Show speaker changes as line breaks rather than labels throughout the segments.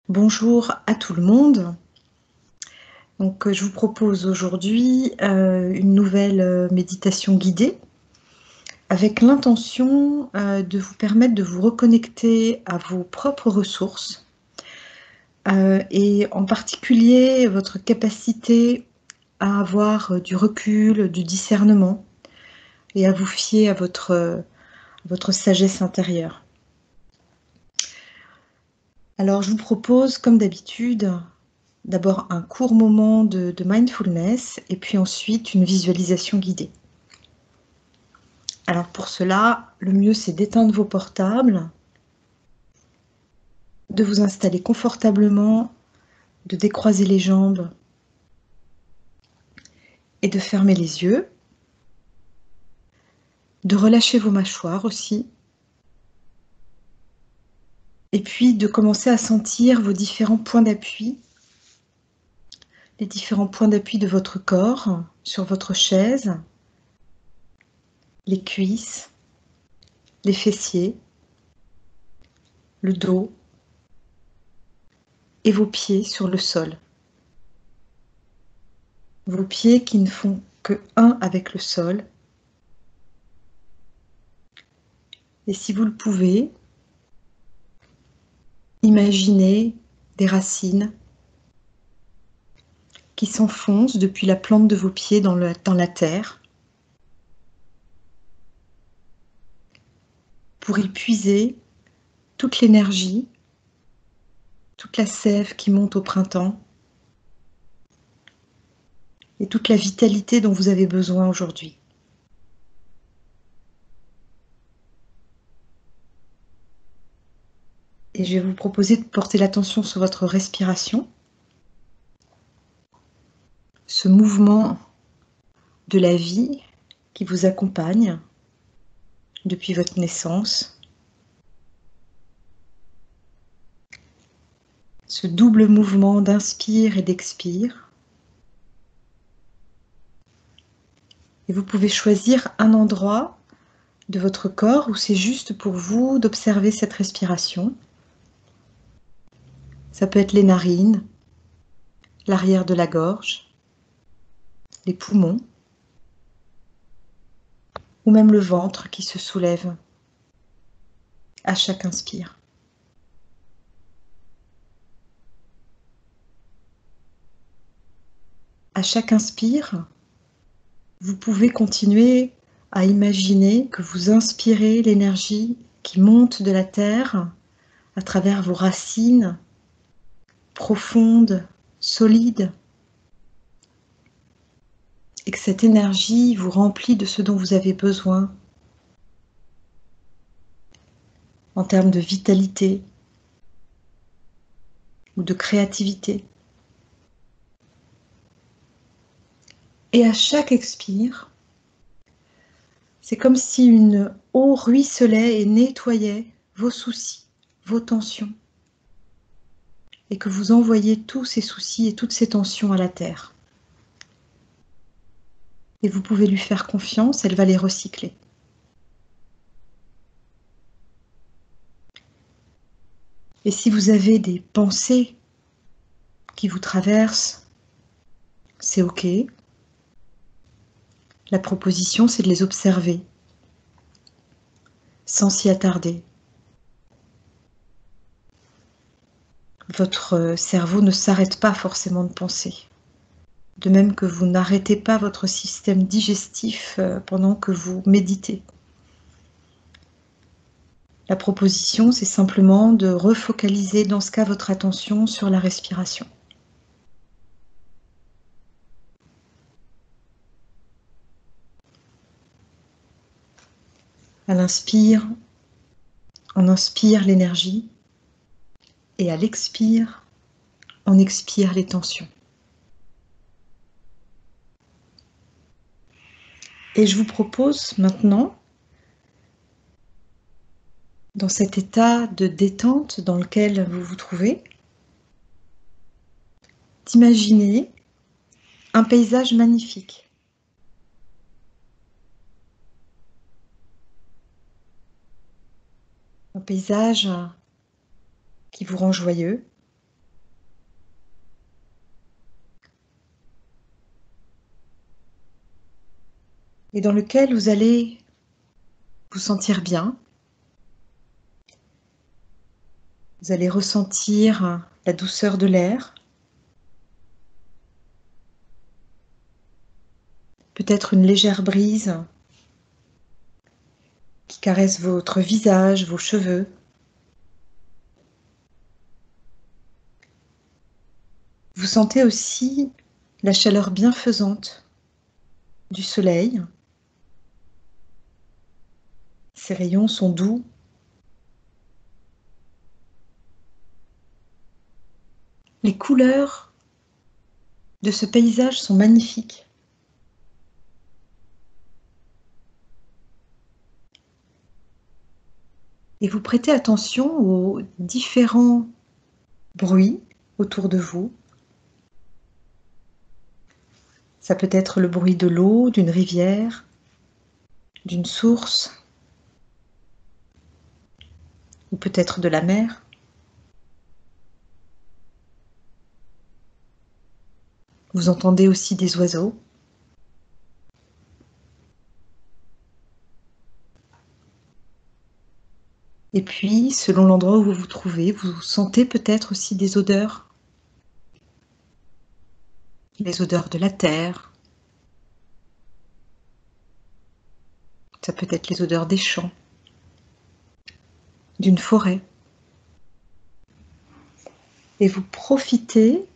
Bonjour à tout le monde. Donc, je vous propose aujourd'hui une nouvelle méditation guidée avec l'intention de vous permettre de vous reconnecter à vos propres ressources et en particulier votre capacité à avoir du recul, du discernement et à vous fier à votre sagesse intérieure. Alors, je vous propose, comme d'habitude, d'abord un court moment de mindfulness et puis ensuite une visualisation guidée. Alors pour cela, le mieux c'est d'éteindre vos portables, de vous installer confortablement, de décroiser les jambes et de fermer les yeux, de relâcher vos mâchoires aussi, et puis de commencer à sentir vos différents points d'appui, les différents points d'appui de votre corps sur votre chaise, les cuisses, les fessiers, le dos et vos pieds sur le sol. Vos pieds qui ne font que un avec le sol. Et si vous le pouvez, imaginez des racines qui s'enfoncent depuis la plante de vos pieds dans la terre pour y puiser toute l'énergie, toute la sève qui monte au printemps et toute la vitalité dont vous avez besoin aujourd'hui. Et je vais vous proposer de porter l'attention sur votre respiration, ce mouvement de la vie qui vous accompagne depuis votre naissance, ce double mouvement d'inspire et d'expire. Et vous pouvez choisir un endroit de votre corps où c'est juste pour vous d'observer cette respiration. Ça peut être les narines, l'arrière de la gorge, les poumons, ou même le ventre qui se soulève à chaque inspire. À chaque inspire, vous pouvez continuer à imaginer que vous inspirez l'énergie qui monte de la terre à travers vos racines profondes, solides, et que cette énergie vous remplit de ce dont vous avez besoin en termes de vitalité ou de créativité. Et à chaque expire, c'est comme si une eau ruisselait et nettoyait vos soucis, vos tensions, et que vous envoyez tous ces soucis et toutes ces tensions à la terre. Et vous pouvez lui faire confiance, elle va les recycler. Et si vous avez des pensées qui vous traversent, c'est OK. La proposition, c'est de les observer, sans s'y attarder. Votre cerveau ne s'arrête pas forcément de penser. De même que vous n'arrêtez pas votre système digestif pendant que vous méditez. La proposition, c'est simplement de refocaliser dans ce cas votre attention sur la respiration. À l'inspire, on inspire l'énergie et à l'expire, on expire les tensions. Et je vous propose maintenant, dans cet état de détente dans lequel vous vous trouvez, d'imaginer un paysage magnifique. Un paysage qui vous rend joyeux, et dans lequel vous allez vous sentir bien. Vous allez ressentir la douceur de l'air, peut-être une légère brise qui caresse votre visage, vos cheveux. Vous sentez aussi la chaleur bienfaisante du soleil. Ces rayons sont doux. Les couleurs de ce paysage sont magnifiques. Et vous prêtez attention aux différents bruits autour de vous. Ça peut être le bruit de l'eau, d'une rivière, d'une source, ou peut-être de la mer. Vous entendez aussi des oiseaux. Et puis, selon l'endroit où vous vous trouvez, vous sentez peut-être aussi des odeurs. Les odeurs de la terre. Ça peut être les odeurs des champs, d'une forêt. Et vous profitez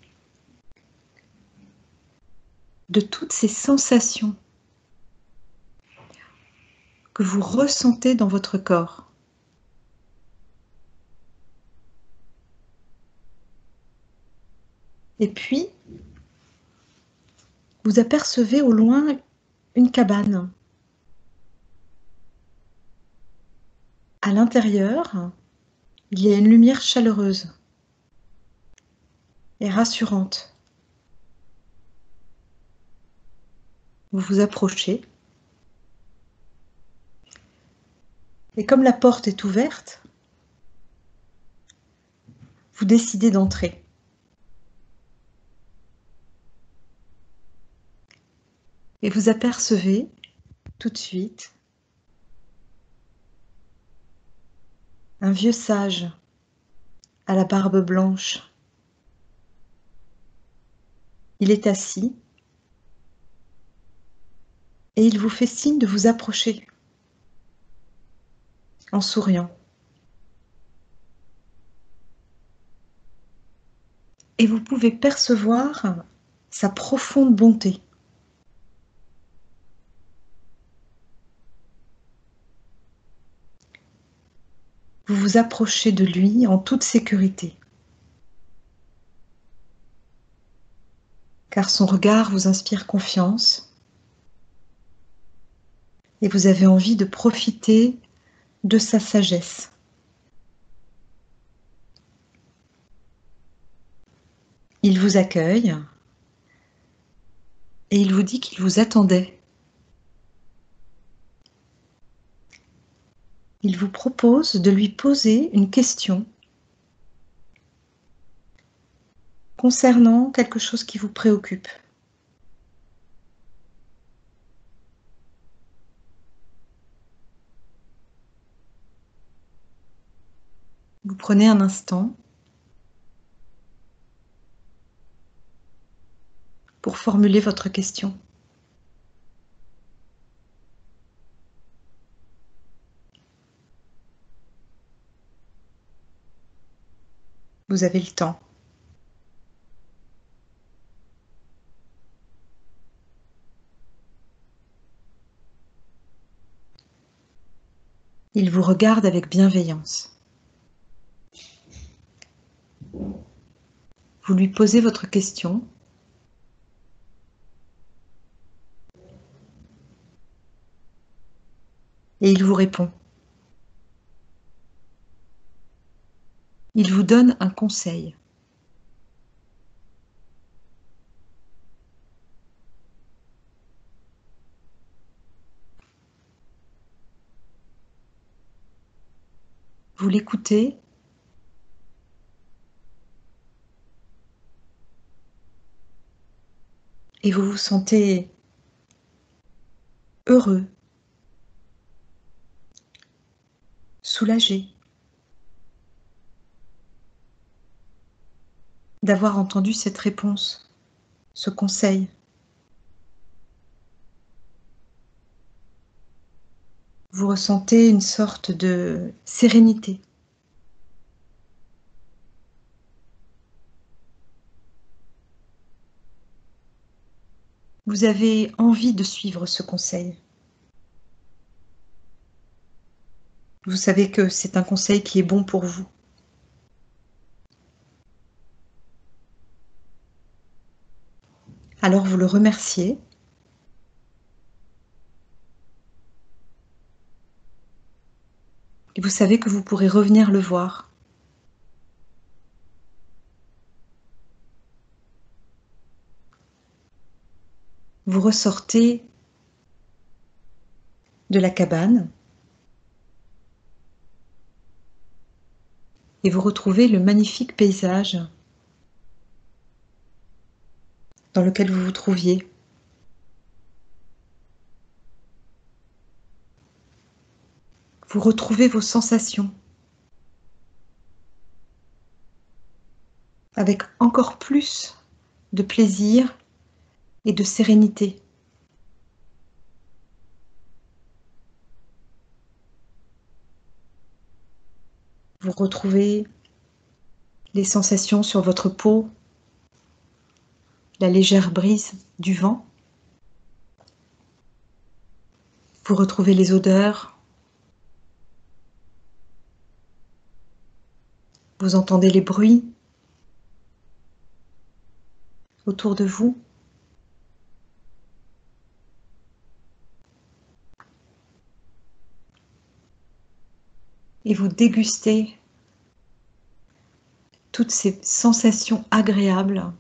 de toutes ces sensations que vous ressentez dans votre corps. Et puis, vous apercevez au loin une cabane. À l'intérieur, il y a une lumière chaleureuse et rassurante. Vous vous approchez. Et comme la porte est ouverte, vous décidez d'entrer. Et vous apercevez tout de suite un vieux sage à la barbe blanche. Il est assis et il vous fait signe de vous approcher en souriant. Et vous pouvez percevoir sa profonde bonté. Vous vous approchez de lui en toute sécurité, car son regard vous inspire confiance et vous avez envie de profiter de sa sagesse. Il vous accueille et il vous dit qu'il vous attendait. Il vous propose de lui poser une question concernant quelque chose qui vous préoccupe. Vous prenez un instant pour formuler votre question. Vous avez le temps. Il vous regarde avec bienveillance. Vous lui posez votre question et il vous répond. Il vous donne un conseil. Vous l'écoutez et vous vous sentez heureux, soulagé d'avoir entendu cette réponse, ce conseil. Vous ressentez une sorte de sérénité. Vous avez envie de suivre ce conseil. Vous savez que c'est un conseil qui est bon pour vous. Alors vous le remerciez. Et vous savez que vous pourrez revenir le voir. Vous ressortez de la cabane et vous retrouvez le magnifique paysage dans lequel vous vous trouviez. Vous retrouvez vos sensations avec encore plus de plaisir et de sérénité. Vous retrouvez les sensations sur votre peau, la légère brise du vent. Vous retrouvez les odeurs. Vous entendez les bruits autour de vous. Et vous dégustez toutes ces sensations agréables.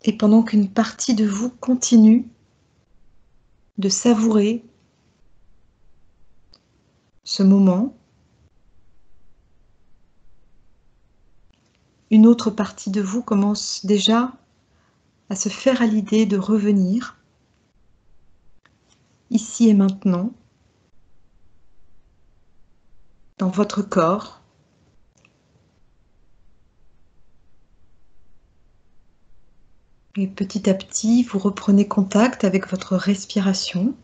Et pendant qu'une partie de vous continue de savourer ce moment, une autre partie de vous commence déjà à se faire à l'idée de revenir ici et maintenant dans votre corps. Et petit à petit, vous reprenez contact avec votre respiration.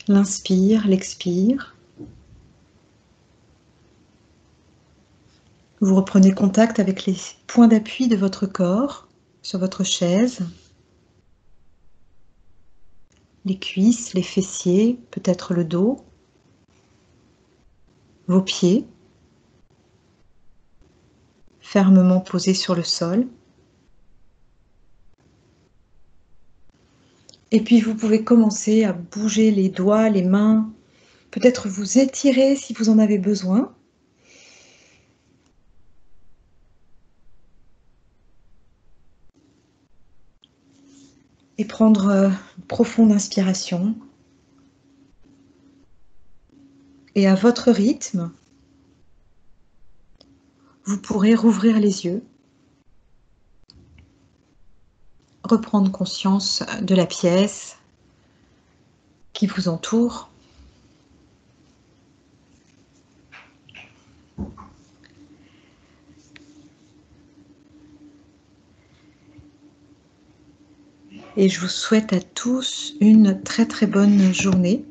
L'inspire, l'expire. Vous reprenez contact avec les points d'appui de votre corps sur votre chaise. Les cuisses, les fessiers, peut-être le dos. Vos pieds, fermement posés sur le sol. Et puis vous pouvez commencer à bouger les doigts, les mains, peut-être vous étirer si vous en avez besoin. Et prendre une profonde inspiration. Et à votre rythme, vous pourrez rouvrir les yeux, reprendre conscience de la pièce qui vous entoure. Et je vous souhaite à tous une très très bonne journée.